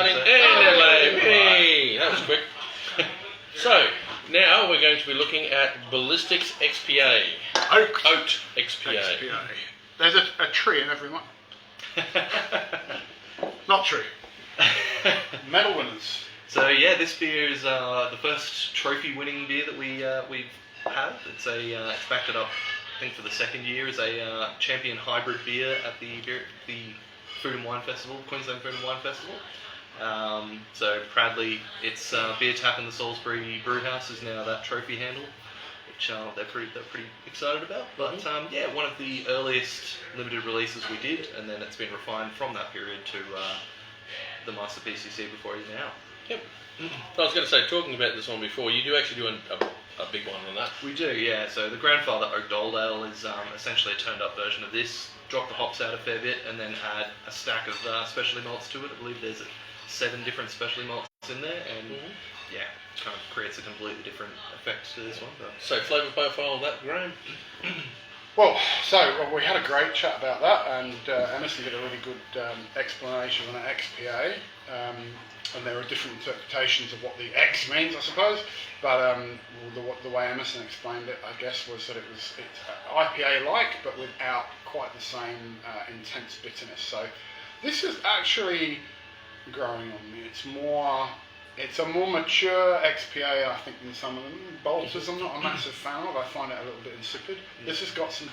Hey, that was quick. So, now we're going to be looking at Ballistic's XPA. Oat XPA. There's a tree in every one. Not true. Medal winners. So yeah, this beer is the first trophy-winning beer that we have. It's backed it up, I think, for the second year as a champion hybrid beer at the Food and Wine Festival, Queensland Food and Wine Festival. So proudly, its beer tap in the Salisbury Brew House is now that trophy handle, which they're pretty excited about. But yeah, one of the earliest limited releases we did, and then it's been refined from that period to the Master PCC before it is now. Yep. I was going to say, talking about this one before, you do actually do a big one on that. We do, yeah. So the Grandfather Oak Dold Ale is essentially a turned up version of this. Drop the hops out a fair bit and then add a stack of specialty malts to it. I believe there's 7 different specialty malts in there, and yeah, kind of creates a completely different effect to this one. But. So flavour profile of that, Graham? Well, we had a great chat about that, and Emerson did a really good explanation on XPA, and there are different interpretations of what the X means, I suppose. But the way Emerson explained it, I guess, was that it's IPA-like, but without quite the same intense bitterness. So this is actually growing on me. It's a more mature XPA, I think, than some of them. Bolters, I'm not a massive fan of. I find it a little bit insipid. This has got some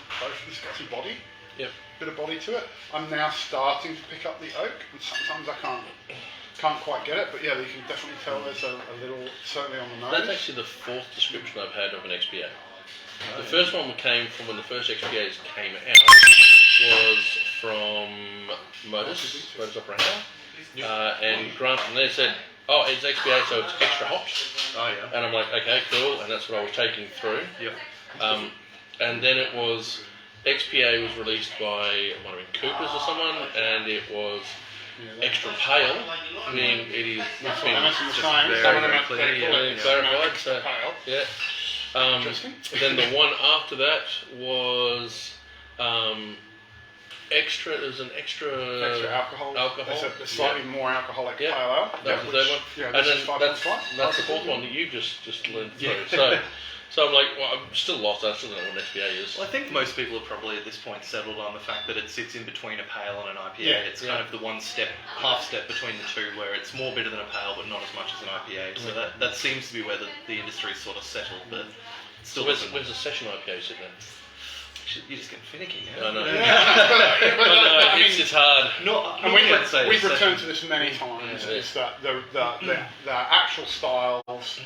body. Yep. Bit of body to it. I'm now starting to pick up the oak, and sometimes I can't quite get it, but yeah, you can definitely tell there's a little, certainly on the nose. That's actually the 4th description I've had of an XPA. The first one came from when the first XPAs came out was from Modus Opera, and Grant from there said, "Oh, it's XPA, so it's extra hops." Oh yeah. And I'm like, okay, cool, and that's what I was taking through. Yep. And then it was XPA was released by, it might have been Cooper's or someone, and it was extra pale, meaning it is very clear, clarified. So yeah. Then the one after that was extra. There's an extra alcohol. Alcohol. It's a slightly more alcoholic pale ale. That was the third one. Yeah, and then that's the 4th one that you just learned through. So I'm like, well, I'm still lost. I still don't know what an XPA is. Well, I think most people have probably at this point settled on the fact that it sits in between a pale and an IPA. Yeah. It's kind of the half step between the two, where it's more bitter than a pale, but not as much as an IPA. So that seems to be where the industry's sort of settled. But still, so where's the session IPA sit then? You're just getting finicky now. I know. I mean, it's hard. And we've returned to this many times. Is that the actual styles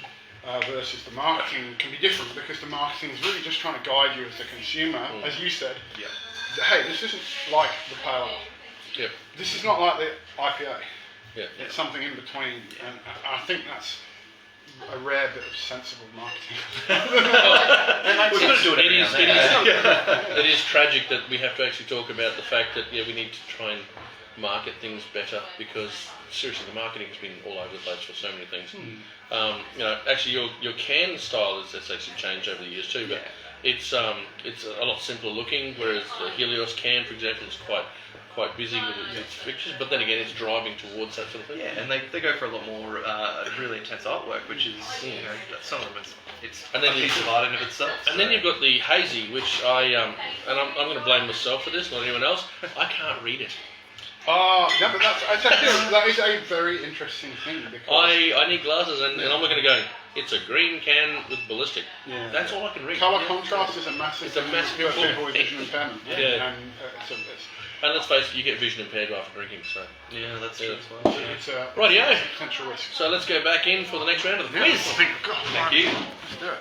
versus the marketing can be different, because the marketing is really just trying to guide you as the consumer, as you said. Yeah. Hey, this isn't like the pale ale. Yep. This is not like the IPA. Yeah. It's something in between, and I think that's a rare bit of sensible marketing. It is tragic that we have to actually talk about the fact that we need to try and market things better, because seriously the marketing has been all over the place for so many things. Actually your can style has actually changed over the years too, but it's a lot simpler looking, whereas the Helios can, for example, is quite busy with its pictures, but then again it's driving towards that sort of thing. Yeah, and they go for a lot more really intense artwork, which is some of them it's a piece of art in of itself. And then you've got the hazy, which I'm going to blame myself for this, not anyone else. I can't read it. No, but that is a very interesting thing, because I need glasses, and I'm looking to go, it's a green can with Ballistic. Yeah. That's all I can read. Colour contrast is a massive thing for people with vision impairment. And let's face it, you get vision impaired after drinking, so... Yeah, that's true. It's a rightio. potential risk. So let's go back in for the next round of the quiz. Thank you. Thank you. Let's do it.